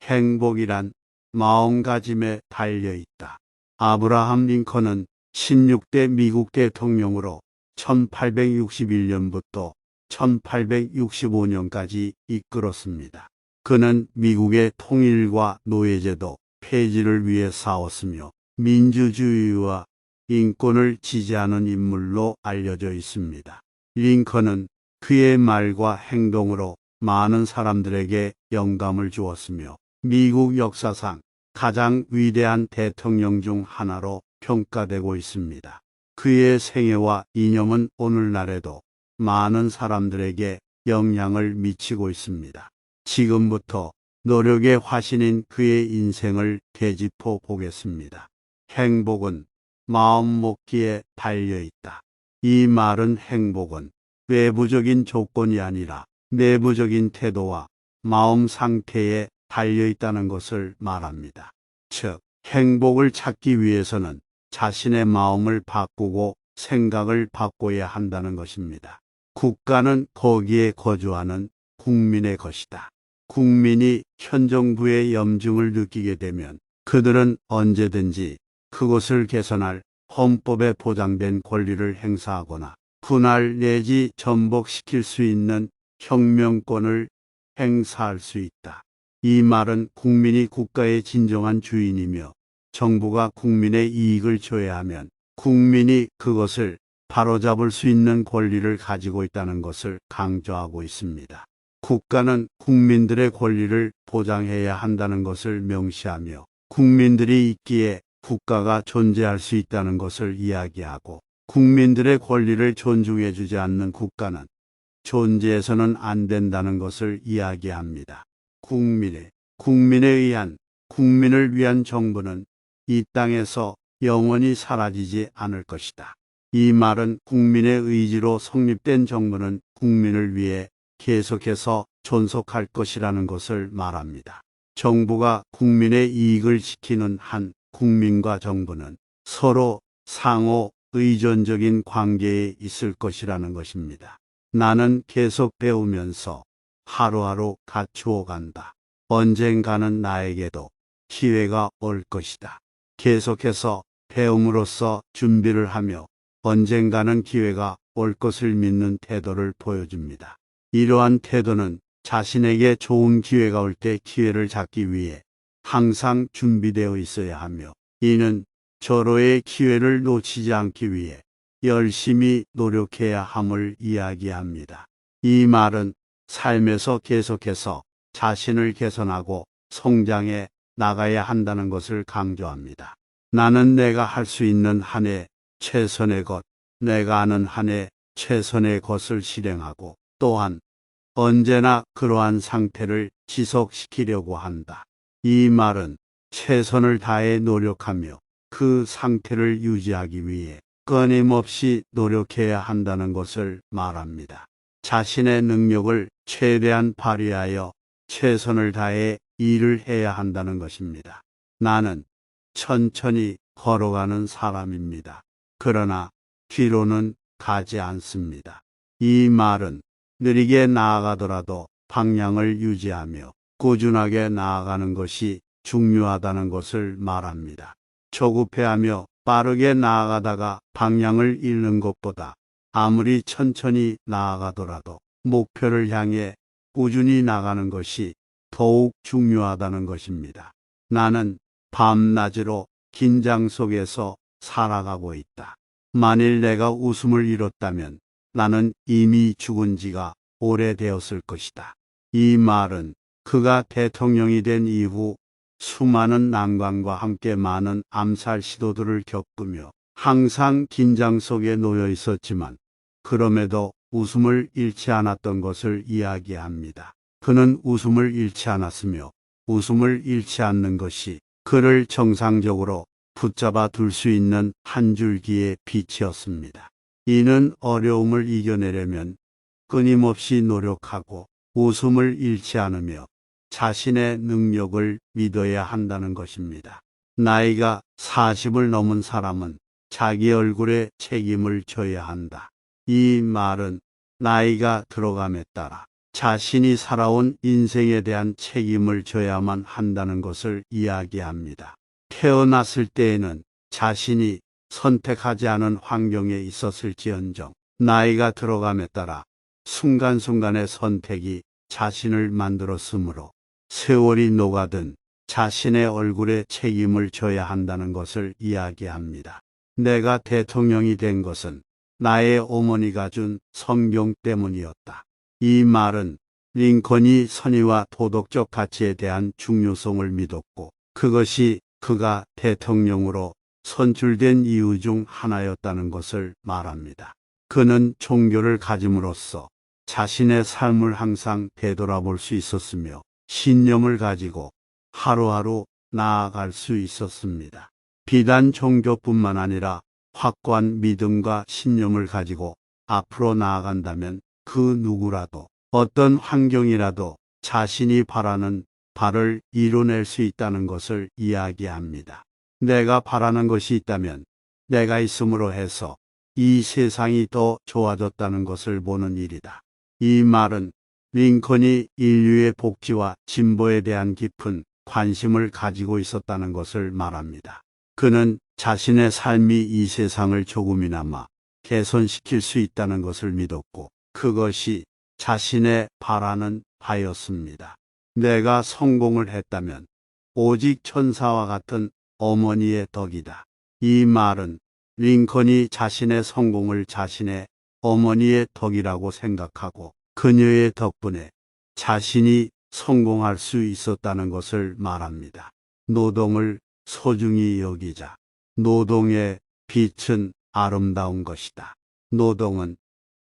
행복이란 마음가짐에 달려있다. 아브라함 링컨은 16대 미국 대통령으로 1861년부터 1865년까지 이끌었습니다. 그는 미국의 통일과 노예제도 폐지를 위해 싸웠으며 민주주의와 인권을 지지하는 인물로 알려져 있습니다. 링컨은 그의 말과 행동으로 많은 사람들에게 영감을 주었으며 미국 역사상 가장 위대한 대통령 중 하나로 평가되고 있습니다. 그의 생애와 이념은 오늘날에도 많은 사람들에게 영향을 미치고 있습니다. 지금부터 노력의 화신인 그의 인생을 되짚어 보겠습니다. 행복은 마음 먹기에 달려있다. 이 말은 행복은 외부적인 조건이 아니라 내부적인 태도와 마음 상태에 달려있다는 것을 말합니다. 즉, 행복을 찾기 위해서는 자신의 마음을 바꾸고 생각을 바꿔야 한다는 것입니다. 국가는 거기에 거주하는 국민의 것이다. 국민이 현 정부의 염증을 느끼게 되면 그들은 언제든지 그것을 개선할 헌법에 보장된 권리를 행사하거나 분할 내지 전복시킬 수 있는 혁명권을 행사할 수 있다. 이 말은 국민이 국가의 진정한 주인이며 정부가 국민의 이익을 줘야 하면 국민이 그것을 바로잡을 수 있는 권리를 가지고 있다는 것을 강조하고 있습니다. 국가는 국민들의 권리를 보장해야 한다는 것을 명시하며 국민들이 있기에 국가가 존재할 수 있다는 것을 이야기하고 국민들의 권리를 존중해주지 않는 국가는 존재해서는 안 된다는 것을 이야기합니다. 국민을 위한 정부는 이 땅에서 영원히 사라지지 않을 것이다. 이 말은 국민의 의지로 성립된 정부는 국민을 위해 계속해서 존속할 것이라는 것을 말합니다. 정부가 국민의 이익을 지키는 한 국민과 정부는 서로 상호 의존적인 관계에 있을 것이라는 것입니다. 나는 계속 배우면서 하루하루 갖추어 간다. 언젠가는 나에게도 기회가 올 것이다. 계속해서 배움으로써 준비를 하며 언젠가는 기회가 올 것을 믿는 태도를 보여줍니다. 이러한 태도는 자신에게 좋은 기회가 올 때 기회를 잡기 위해 항상 준비되어 있어야 하며 이는 절호의 기회를 놓치지 않기 위해 열심히 노력해야 함을 이야기합니다. 이 말은 삶에서 계속해서 자신을 개선하고 성장해 나가야 한다는 것을 강조합니다. 나는 내가 할 수 있는 한에 최선의 것, 내가 아는 한에 최선의 것을 실행하고 또한 언제나 그러한 상태를 지속시키려고 한다. 이 말은 최선을 다해 노력하며 그 상태를 유지하기 위해 끊임없이 노력해야 한다는 것을 말합니다. 자신의 능력을 최대한 발휘하여 최선을 다해 일을 해야 한다는 것입니다. 나는 천천히 걸어가는 사람입니다. 그러나 뒤로는 가지 않습니다. 이 말은 느리게 나아가더라도 방향을 유지하며 꾸준하게 나아가는 것이 중요하다는 것을 말합니다. 조급해하며 빠르게 나아가다가 방향을 잃는 것보다 아무리 천천히 나아가더라도 목표를 향해 꾸준히 나가는 것이 더욱 중요하다는 것입니다. 나는 밤낮으로 긴장 속에서 살아가고 있다. 만일 내가 웃음을 잃었다면 나는 이미 죽은 지가 오래되었을 것이다. 이 말은 그가 대통령이 된 이후 수많은 난관과 함께 많은 암살 시도들을 겪으며 항상 긴장 속에 놓여 있었지만 그럼에도 웃음을 잃지 않았던 것을 이야기합니다. 그는 웃음을 잃지 않았으며 웃음을 잃지 않는 것이 그를 정상적으로 붙잡아 둘 수 있는 한 줄기의 빛이었습니다. 이는 어려움을 이겨내려면 끊임없이 노력하고 웃음을 잃지 않으며 자신의 능력을 믿어야 한다는 것입니다. 나이가 40을 넘은 사람은 자기 얼굴에 책임을 져야 한다. 이 말은 나이가 들어감에 따라 자신이 살아온 인생에 대한 책임을 져야만 한다는 것을 이야기합니다. 태어났을 때에는 자신이 선택하지 않은 환경에 있었을지언정 나이가 들어감에 따라 순간순간의 선택이 자신을 만들었으므로 세월이 녹아든 자신의 얼굴에 책임을 져야 한다는 것을 이야기합니다. 내가 대통령이 된 것은 나의 어머니가 준 성경 때문이었다. 이 말은 링컨이 선의와 도덕적 가치에 대한 중요성을 믿었고 그것이 그가 대통령으로 선출된 이유 중 하나였다는 것을 말합니다. 그는 종교를 가짐으로써 자신의 삶을 항상 되돌아볼 수 있었으며 신념을 가지고 하루하루 나아갈 수 있었습니다. 비단 종교뿐만 아니라 확고한 믿음과 신념을 가지고 앞으로 나아간다면 그 누구라도 어떤 환경이라도 자신이 바라는 바를 이뤄낼 수 있다는 것을 이야기합니다. 내가 바라는 것이 있다면 내가 있음으로 해서 이 세상이 더 좋아졌다는 것을 보는 일이다. 이 말은 링컨이 인류의 복지와 진보에 대한 깊은 관심을 가지고 있었다는 것을 말합니다. 그는 자신의 삶이 이 세상을 조금이나마 개선시킬 수 있다는 것을 믿었고 그것이 자신의 바라는 바였습니다. 내가 성공을 했다면 오직 천사와 같은 어머니의 덕이다. 이 말은 링컨이 자신의 성공을 자신의 어머니의 덕이라고 생각하고 그녀의 덕분에 자신이 성공할 수 있었다는 것을 말합니다. 노동을 소중히 여기자. 노동의 빛은 아름다운 것이다. 노동은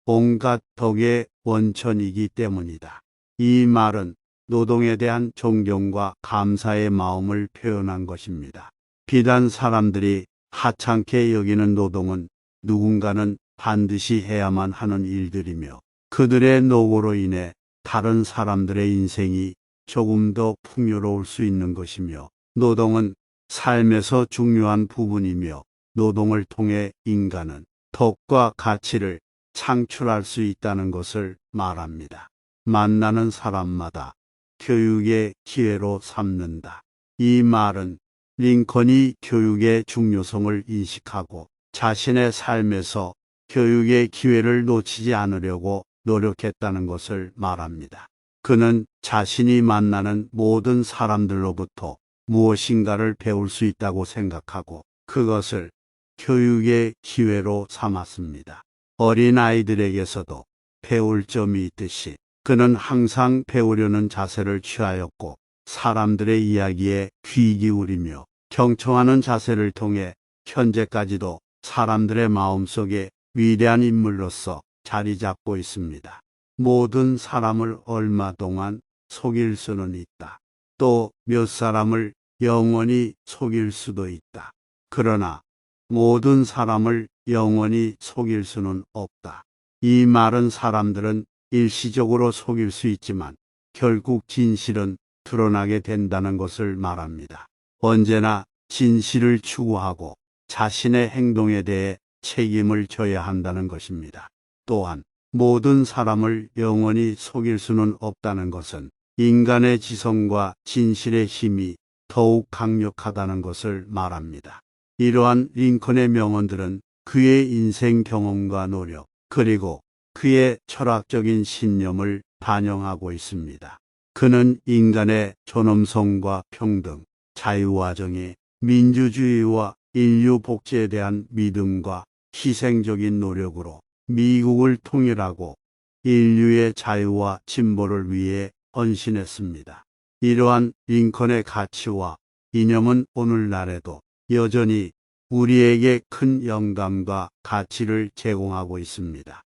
온갖 덕의 원천이기 때문이다. 이 말은 노동에 대한 존경과 감사의 마음을 표현한 것입니다. 비단 사람들이 하찮게 여기는 노동은 누군가는 반드시 해야만 하는 일들이며 그들의 노고로 인해 다른 사람들의 인생이 조금 더 풍요로울 수 있는 것이며 노동은 삶에서 중요한 부분이며 노동을 통해 인간은 덕과 가치를 창출할 수 있다는 것을 말합니다. 만나는 사람마다 교육의 기회로 삼는다. 이 말은 링컨이 교육의 중요성을 인식하고 자신의 삶에서 교육의 기회를 놓치지 않으려고 노력했다는 것을 말합니다. 그는 자신이 만나는 모든 사람들로부터 무엇인가를 배울 수 있다고 생각하고 그것을 교육의 기회로 삼았습니다. 어린 아이들에게서도 배울 점이 있듯이 그는 항상 배우려는 자세를 취하였고 사람들의 이야기에 귀 기울이며 경청하는 자세를 통해 현재까지도 사람들의 마음속에 위대한 인물로서 자리 잡고 있습니다. 모든 사람을 얼마 동안 속일 수는 있다. 또 몇 사람을 영원히 속일 수도 있다. 그러나 모든 사람을 영원히 속일 수는 없다. 이 말은 사람들은 일시적으로 속일 수 있지만 결국 진실은 드러나게 된다는 것을 말합니다. 언제나 진실을 추구하고 자신의 행동에 대해 책임을 져야 한다는 것입니다. 또한 모든 사람을 영원히 속일 수는 없다는 것은 인간의 지성과 진실의 힘이 더욱 강력하다는 것을 말합니다. 이러한 링컨의 명언들은 그의 인생 경험과 노력, 그리고 그의 철학적인 신념을 반영하고 있습니다. 그는 인간의 존엄성과 평등, 자유와 정의, 민주주의와 인류 복지에 대한 믿음과 희생적인 노력으로 미국을 통일하고 인류의 자유와 진보를 위해 헌신했습니다. 이러한 링컨의 가치와 이념은 오늘날에도 여전히 우리에게 큰 영감과 가치를 제공하고 있습니다.